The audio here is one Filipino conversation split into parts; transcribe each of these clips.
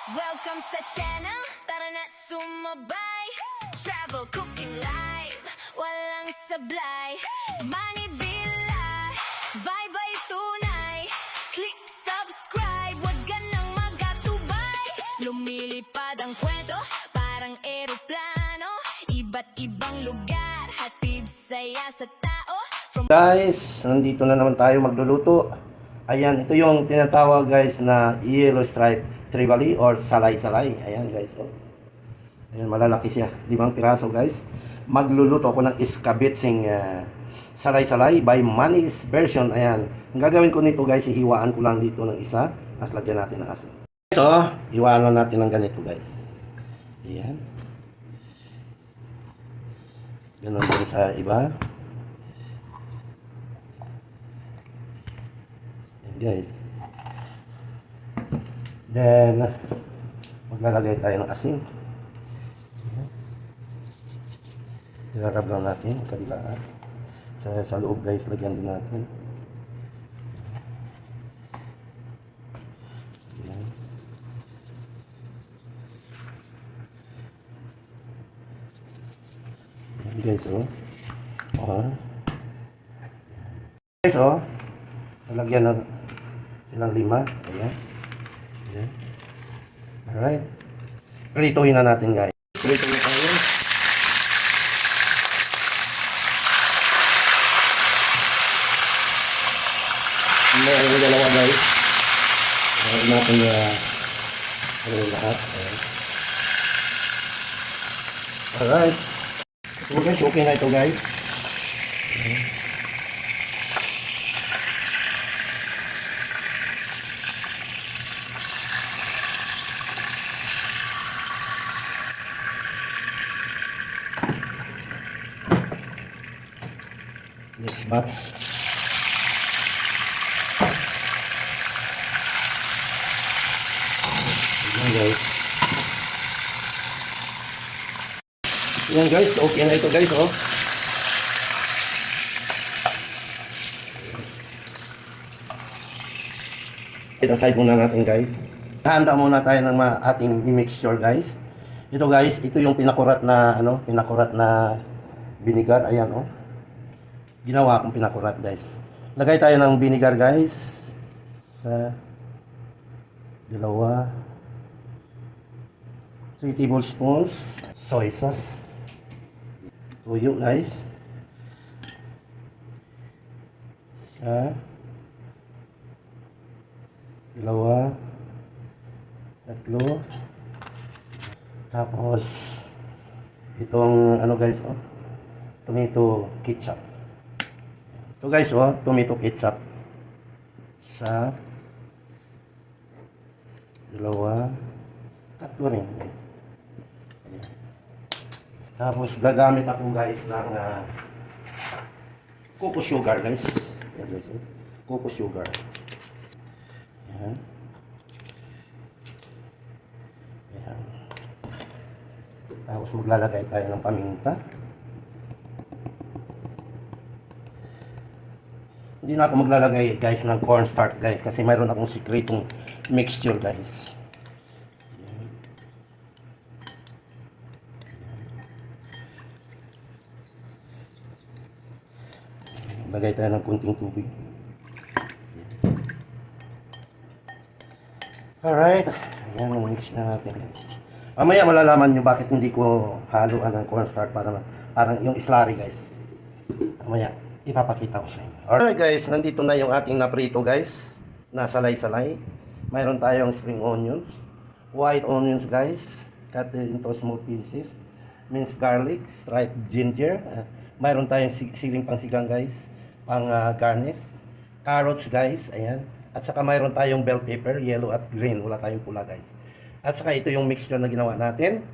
Welcome sa channel, tara na't sumabay. Travel, cooking live, walang sablay. Money Villa, vibe ay tunay. Click subscribe, wag ka nang magatubay. Lumilipad ang kwento, parang eroplano. Iba't ibang lugar, hatid saya sa tao. Guys, nandito na naman tayo magluluto. Ayan, ito yung tinatawag guys na yellow stripe trevally or salay-salay. Ayan guys, oh. Ayan, malalaki siya. 5 piraso guys. Magluluto ako ng iskabitsing salay-salay by Manny's version. Ayan. Ang gagawin ko nito guys, ihiwaan ko lang dito ng isa. Tapos lagyan natin ng asin. So, iwanan natin ng ganito guys. Ayan. Ganun din sa iba. Guys, then maglalagay tayo ng asin. Ilarab lang natin kabilaan sa loob guys, lagyan din natin. Ayan. Ayan guys, oh. Guys, oh, lalagyan na silang 5. Ayan. Ayan. Alright. Prituhin na natin guys. Prituhin na tayo. Meron yung dalawa guys. Meron natin yung lahat. Ayan. Alright. So guys, okay na ito guys. Ayan. Next batch. Ayan guys. Ayan guys, okay na ito guys, oh. Ito side muna natin guys. Handa muna tayo ng ating mixture guys. Ito guys, ito yung pinakurat na vinegar, ayan oh. Ginawa akong pinakurat guys. Lagay tayo ng vinegar guys sa 2 3 tablespoons soy sauce, tuyo guys sa 2 3, tapos itong guys, oh, tomato ketchup. Ito guys, oh, tomato ketchup sa 2, 3 rin. Ayan. Tapos gagamit ako guys ng cocoa sugar guys. Ayan guys, oh. Cocoa sugar. Ayan. Ayan. Tapos maglalagay tayo ng paminta. Hindi na ako maglalagay guys ng cornstarch guys kasi mayroon akong secretong mixture guys. Ayan. Ayan. Lagay tayo ng kunting tubig. Ayan. Alright. Ayan, mix na natin guys. Mamaya malalaman nyo bakit hindi ko haluan ng cornstarch para parang yung slurry guys. Mamaya ipapakita ko sa inyo. Alright guys, nandito na yung ating naprito guys. Nasalay-salay. Mayroon tayong spring onions, white onions guys, cut into small pieces, minced garlic, striped ginger. Mayroon tayong siling pangsigang guys, pang garnish. Carrots guys, ayan. At saka mayroon tayong bell pepper, yellow at green. Wala tayong pula guys. At saka ito yung mixture na ginawa natin.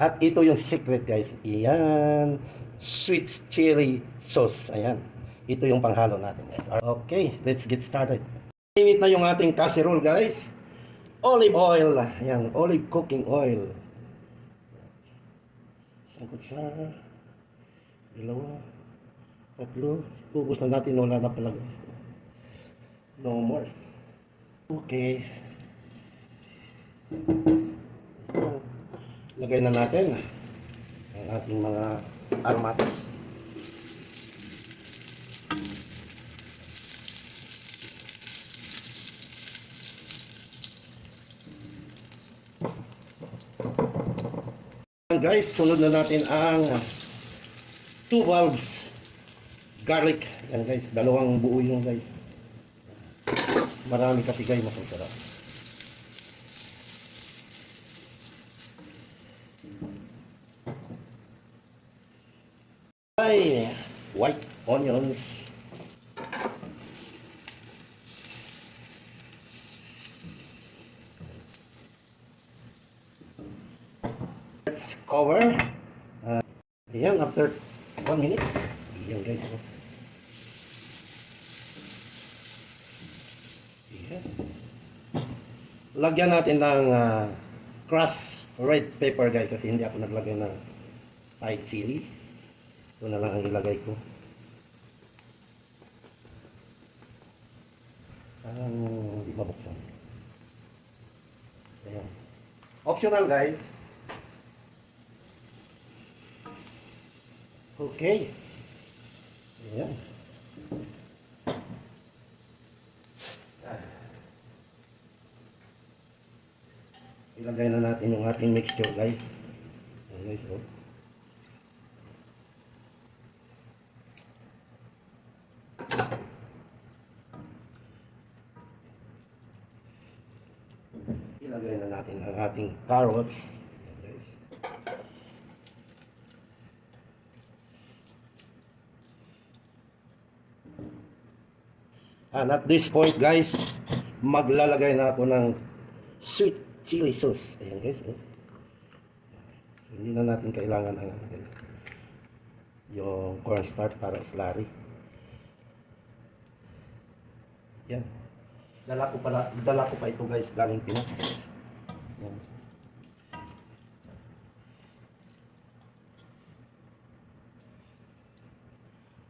At ito yung secret guys. Ayan. Sweet chili sauce. Ayan. Ito yung panghalo natin guys. Okay, let's get started. Init na yung ating casserole guys. Olive oil. Ayan, olive cooking oil. Isang kutsara. 2, 3. Ubus na natin. Wala na pala guys. No more. Okay. Lagay na natin ang ating mga aromatics. Guys, sunod na natin ang 2 valves garlic. Yan guys, dalawang buo yung guys. Marami kasi guys, masarap. Ay, white onions. Let's cover. Ayan, after 1 minute. Ayan guys. Ayan. Lagyan natin ng crushed red pepper guys kasi hindi ako naglagay ng Thai chili. Ito na lang ang ilagay ko. Hindi mabuksan. Ayan. Optional guys. Okay. Ayan. Ilagay na natin yung ating mixture guys. Ayan guys, oh. Ilagay na natin ang ating carrots. Ayan guys. And at this point guys, maglalagay na ako ng sweet chili sauce. Ayan guys. Oh. So, hindi na natin kailangan ang guys, yung cornstarch para slurry. Yan. Dala ko pa ito guys galing Pinas. Yan.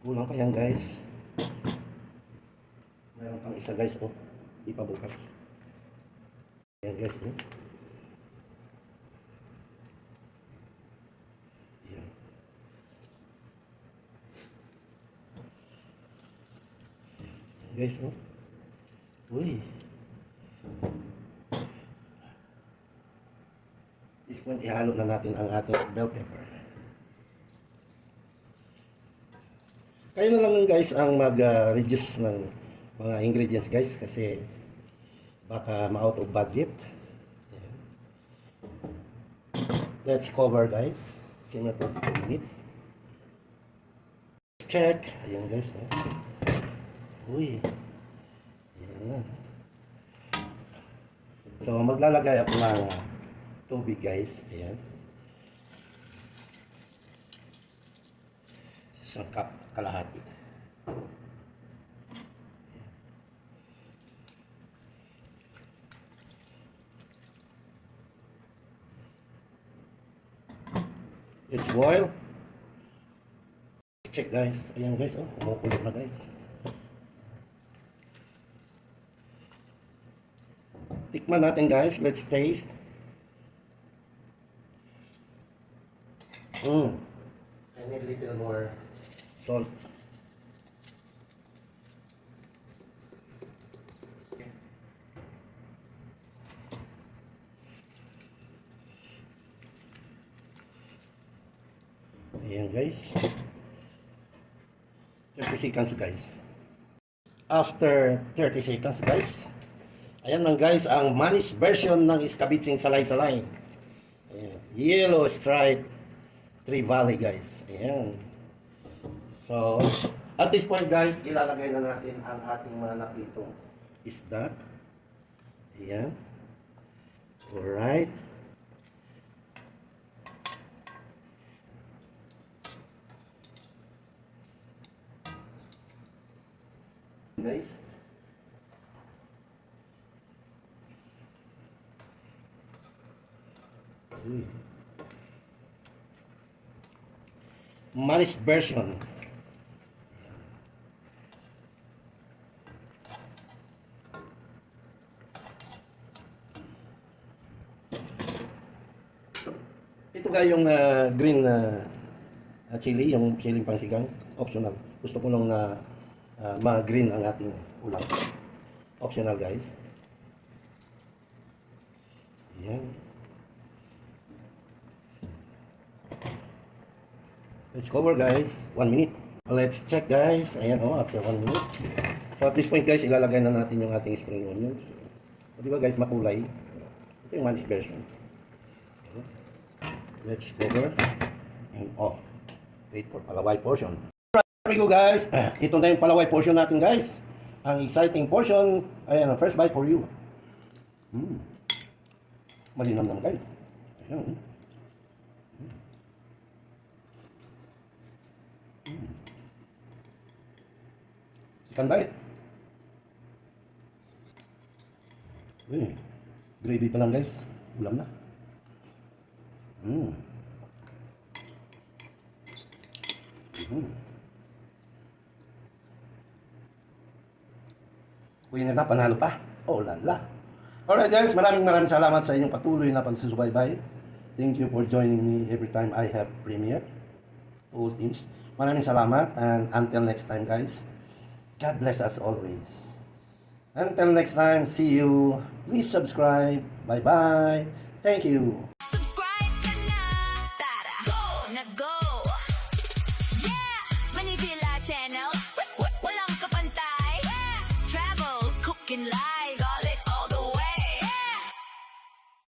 Kulang pa yan guys. Meron pang isa guys, oh. Di pa bukas. Ayan guys, oh. Ayan. Ayan guys, oh. Uy. This point, ihalo na natin ang ating bell pepper. Kayo na lang guys ang mag-reduce ng mga ingredients guys kasi baka ma-out of budget. Ayan. Let's cover guys. Simmer for 2 minutes. Check. Ayan guys. Uy. Ayan. So maglalagay ako ng tubig guys. Ayan. Isang cup kalahati. It's boil. Check guys. Ayan guys, oh, kumukulo na guys. Tikman natin guys. Let's taste. I need a little more salt. Ayan guys. 30 seconds guys. After 30 seconds guys. Ayan lang guys ang manis version ng iskabitsing salay-salay. Ayan. Yellow stripe Tree Valley guys. Ayan. So, at this point guys, ilalagay na natin ang ating mga napritong isda. Ayan. Alright. Guys. Manis version. Ito guys yung green chili, yung chili pangsigang, optional. Gusto ko nung ma-green ang ating ulam. Optional guys. Ayan. Let's cover guys, 1 minute. Let's check guys, ayan after 1 minute. So at this point guys, ilalagay na natin yung ating spring onions. O diba guys, makulay. Ito yung manis version. Let's cover and off. Wait for palaway portion. There we go guys. Ito na yung palaway portion natin guys. Ang exciting portion. Ayan, first bite for you. Malinam naman guys. Ayan. Second bite. Gravy pa lang guys. Ulam na. Winner na, panalo pa. Oh lala. Alright guys, maraming salamat sa inyong patuloy na pagsusubaybay. Thank you for joining me every time I have premiere. All teams. Maraming salamat and until next time guys. God bless us always. Until next time, see you. Please subscribe. Bye-bye. Thank you. Subscribe ka na. Tara, go na go. Yeah, Manibela Channel. Walang kapantay. Travel, cooking live.